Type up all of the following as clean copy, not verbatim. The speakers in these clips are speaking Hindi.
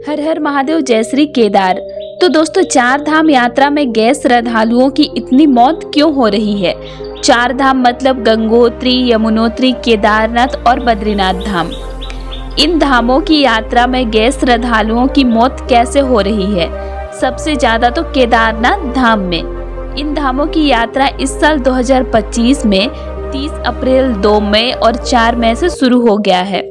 हर हर महादेव, जय श्री केदार। तो दोस्तों, चार धाम यात्रा में गए श्रद्धालुओं की इतनी मौत क्यों हो रही है? चार धाम मतलब गंगोत्री, यमुनोत्री, केदारनाथ और बद्रीनाथ धाम। इन धामों की यात्रा में गए श्रद्धालुओं की मौत कैसे हो रही है? सबसे ज्यादा तो केदारनाथ धाम में। इन धामों की यात्रा इस साल 2025 में 30 अप्रैल, 2 मई और 4 मई से शुरू हो गया है।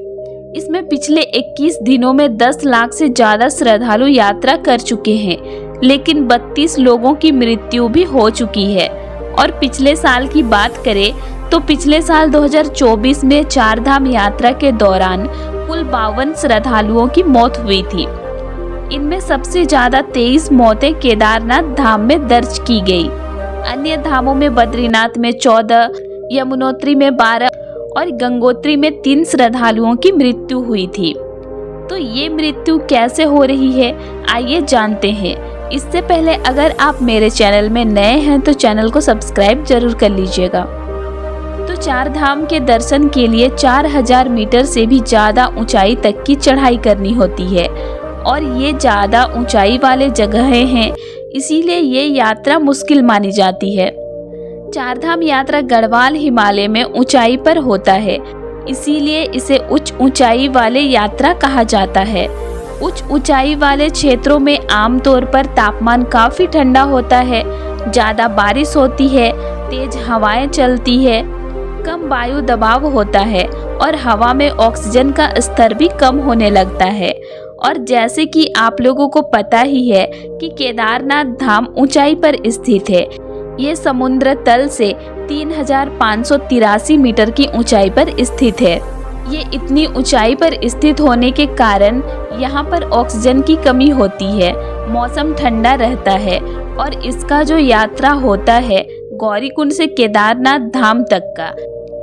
इसमें पिछले 21 दिनों में 10 लाख से ज्यादा श्रद्धालु यात्रा कर चुके हैं, लेकिन 32 लोगों की मृत्यु भी हो चुकी है। और पिछले साल की बात करें तो पिछले साल 2024 में चार धाम यात्रा के दौरान कुल 52 श्रद्धालुओं की मौत हुई थी। इनमें सबसे ज्यादा 23 मौतें केदारनाथ धाम में दर्ज की गई। अन्य धामों में बद्रीनाथ में 14, यमुनोत्री में 12 और गंगोत्री में 3 श्रद्धालुओं की मृत्यु हुई थी। तो ये मृत्यु कैसे हो रही है, आइए जानते हैं। इससे पहले अगर आप मेरे चैनल में नए हैं तो चैनल को सब्सक्राइब जरूर कर लीजिएगा। तो चार धाम के दर्शन के लिए 4000 मीटर से भी ज्यादा ऊंचाई तक की चढ़ाई करनी होती है और ये ज्यादा ऊंचाई वाले जगहें हैं, इसीलिए ये यात्रा मुश्किल मानी जाती है। चार धाम यात्रा गढ़वाल हिमालय में ऊंचाई पर होता है, इसीलिए इसे उच्च ऊंचाई वाले यात्रा कहा जाता है। उच्च ऊंचाई वाले क्षेत्रों में आमतौर पर तापमान काफी ठंडा होता है, ज्यादा बारिश होती है, तेज हवाएं चलती है, कम वायु दबाव होता है और हवा में ऑक्सीजन का स्तर भी कम होने लगता है। और जैसे कि आप लोगों को पता ही है कि केदारनाथ धाम ऊंचाई पर स्थित है। ये समुद्र तल से 3583 मीटर की ऊंचाई पर स्थित है। ये इतनी ऊंचाई पर स्थित होने के कारण यहाँ पर ऑक्सीजन की कमी होती है, मौसम ठंडा रहता है और इसका जो यात्रा होता है गौरीकुंड से केदारनाथ धाम तक का,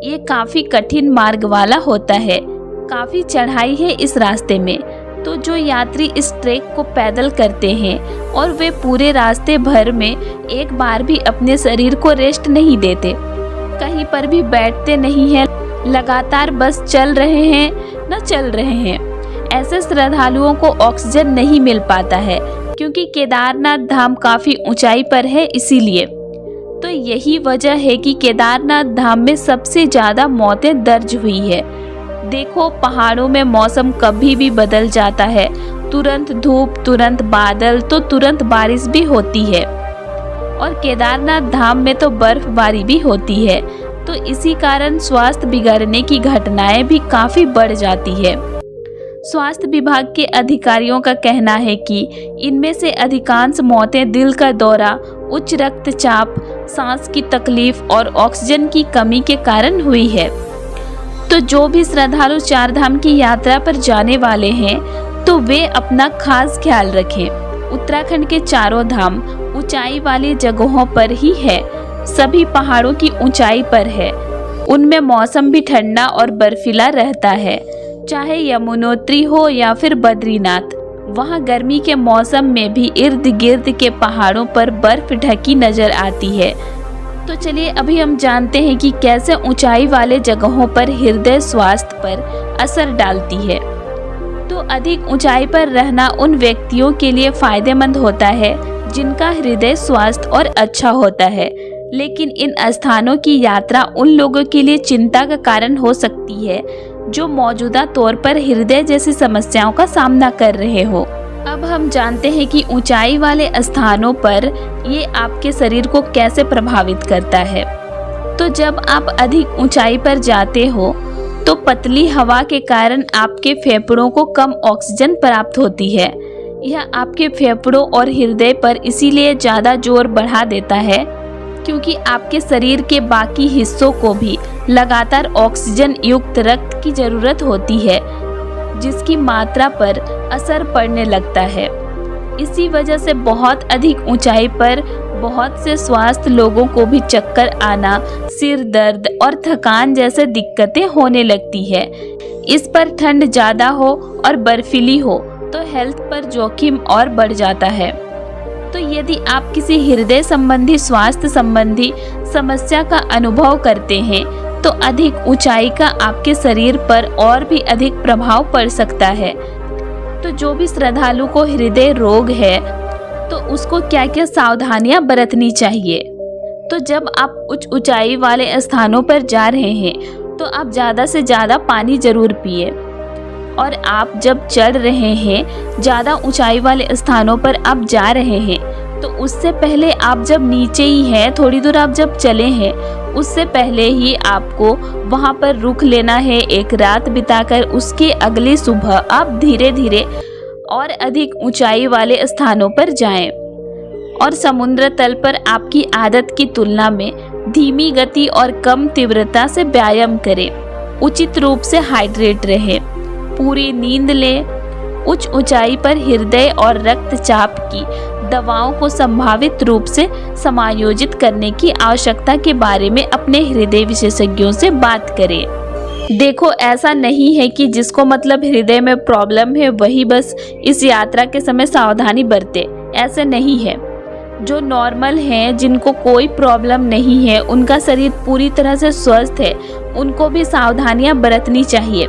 ये काफी कठिन मार्ग वाला होता है। काफी चढ़ाई है इस रास्ते में। तो जो यात्री इस ट्रैक को पैदल करते हैं और वे पूरे रास्ते भर में एक बार भी अपने शरीर को रेस्ट नहीं देते, कहीं पर भी बैठते नहीं हैं, लगातार बस चल रहे हैं न चल रहे हैं। ऐसे श्रद्धालुओं को ऑक्सीजन नहीं मिल पाता है क्योंकि केदारनाथ धाम काफी ऊंचाई पर है, इसीलिए। तो यही वजह है कि केदारनाथ धाम में सबसे ज्यादा मौतें दर्ज हुई है। देखो, पहाड़ों में मौसम कभी भी बदल जाता है, तुरंत धूप, तुरंत बादल तो तुरंत बारिश भी होती है। और केदारनाथ धाम में तो बर्फबारी भी होती है, तो इसी कारण स्वास्थ्य बिगड़ने की घटनाएं भी काफी बढ़ जाती है। स्वास्थ्य विभाग के अधिकारियों का कहना है कि इनमें से अधिकांश मौतें दिल का दौरा, उच्च रक्तचाप, सांस की तकलीफ और ऑक्सीजन की कमी के कारण हुई है। तो जो भी श्रद्धालु चार धाम की यात्रा पर जाने वाले हैं तो वे अपना खास ख्याल रखें। उत्तराखंड के चारों धाम ऊंचाई वाली जगहों पर ही है, सभी पहाड़ों की ऊंचाई पर है। उनमें मौसम भी ठंडा और बर्फीला रहता है, चाहे यमुनोत्री हो या फिर बद्रीनाथ। वहाँ गर्मी के मौसम में भी इर्द गिर्द के पहाड़ों पर बर्फ ढकी नजर आती है। तो चलिए अभी हम जानते हैं कि कैसे ऊंचाई वाले जगहों पर हृदय स्वास्थ्य पर असर डालती है। तो अधिक ऊंचाई पर रहना उन व्यक्तियों के लिए फायदेमंद होता है जिनका हृदय स्वास्थ्य और अच्छा होता है, लेकिन इन स्थानों की यात्रा उन लोगों के लिए चिंता का कारण हो सकती है जो मौजूदा तौर पर हृदय जैसी समस्याओं का सामना कर रहे हो। अब हम जानते हैं कि ऊंचाई वाले स्थानों पर ये आपके शरीर को कैसे प्रभावित करता है। तो जब आप अधिक ऊंचाई पर जाते हो तो पतली हवा के कारण आपके फेफड़ों को कम ऑक्सीजन प्राप्त होती है। यह आपके फेफड़ों और हृदय पर इसीलिए ज़्यादा जोर बढ़ा देता है क्योंकि आपके शरीर के बाकी हिस्सों को भी लगातार ऑक्सीजन युक्त रक्त की ज़रूरत होती है, जिसकी मात्रा पर असर पड़ने लगता है। इसी वजह से बहुत अधिक ऊंचाई पर बहुत से स्वास्थ्य लोगों को भी चक्कर आना, सिर दर्द और थकान जैसे दिक्कतें होने लगती है। इस पर ठंड ज़्यादा हो और बर्फीली हो तो हेल्थ पर जोखिम और बढ़ जाता है। तो यदि आप किसी हृदय संबंधी, स्वास्थ्य संबंधी समस्या का अनुभव करते हैं तो अधिक ऊंचाई का आपके शरीर पर और भी अधिक प्रभाव पड़ सकता है। तो जो भी श्रद्धालु को हृदय रोग है तो उसको क्या क्या सावधानियां बरतनी चाहिए। तो जब आप उच्च ऊंचाई वाले स्थानों पर जा रहे हैं तो आप ज़्यादा से ज़्यादा पानी ज़रूर पिए। और आप जब चढ़ रहे हैं, ज़्यादा ऊंचाई वाले स्थानों पर आप जा रहे हैं, तो उससे पहले आप जब नीचे ही हैं, थोड़ी दूर आप जब चले हैं, उससे पहले ही आपको वहाँ पर रुक लेना है। एक रात बिताकर उसके अगली सुबह आप धीरे धीरे और अधिक ऊंचाई वाले स्थानों पर जाएं। और समुद्र तल पर आपकी आदत की तुलना में धीमी गति और कम तीव्रता से व्यायाम करें। उचित रूप से हाइड्रेट रहें, पूरी नींद लें। उच्च ऊंचाई पर हृदय और रक्तचाप की दवाओं को संभावित रूप से समायोजित करने की आवश्यकता के बारे में अपने हृदय विशेषज्ञों से बात करें। देखो, ऐसा नहीं है कि जिसको मतलब हृदय में प्रॉब्लम है वही बस इस यात्रा के समय सावधानी बरते, ऐसे नहीं है। जो नॉर्मल हैं, जिनको कोई प्रॉब्लम नहीं है, उनका शरीर पूरी तरह से स्वस्थ है, उनको भी सावधानियां बरतनी चाहिए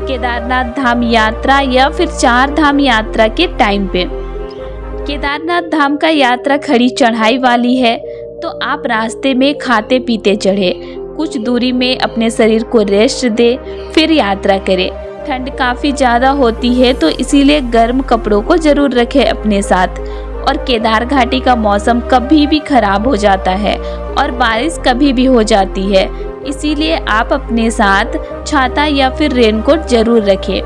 केदारनाथ धाम यात्रा या फिर 4 धाम यात्रा के टाइम पे। केदारनाथ धाम का यात्रा खड़ी चढ़ाई वाली है, तो आप रास्ते में खाते पीते चढ़े, कुछ दूरी में अपने शरीर को रेस्ट दे, फिर यात्रा करें। ठंड काफ़ी ज़्यादा होती है तो इसीलिए गर्म कपड़ों को ज़रूर रखें अपने साथ। और केदार घाटी का मौसम कभी भी खराब हो जाता है और बारिश कभी भी हो जाती है, इसीलिए आप अपने साथ छाता या फिर रेनकोट जरूर रखें।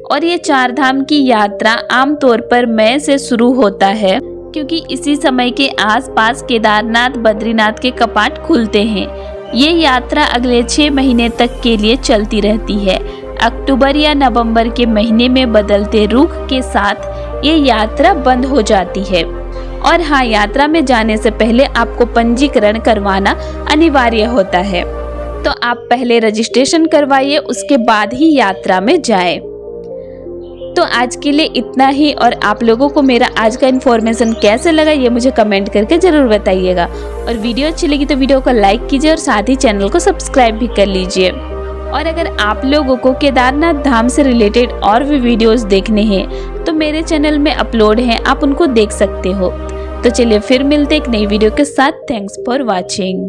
और ये 4 धाम की यात्रा आमतौर पर मई से शुरू होता है, क्योंकि इसी समय के आसपास केदारनाथ बद्रीनाथ के कपाट खुलते हैं। ये यात्रा अगले 6 महीने तक के लिए चलती रहती है। अक्टूबर या नवंबर के महीने में बदलते रुख के साथ ये यात्रा बंद हो जाती है। और हाँ, यात्रा में जाने से पहले आपको पंजीकरण करवाना अनिवार्य होता है, तो आप पहले रजिस्ट्रेशन करवाइए, उसके बाद ही यात्रा में जाएं। तो आज के लिए इतना ही। और आप लोगों को मेरा आज का इन्फॉर्मेशन कैसे लगा ये मुझे कमेंट करके ज़रूर बताइएगा। और वीडियो अच्छी लगी तो वीडियो को लाइक कीजिए और साथ ही चैनल को सब्सक्राइब भी कर लीजिए। और अगर आप लोगों को केदारनाथ धाम से रिलेटेड और भी वीडियोस देखने हैं तो मेरे चैनल में अपलोड हैं, आप उनको देख सकते हो। तो चलिए फिर मिलते एक नई वीडियो के साथ। Thanks for watching.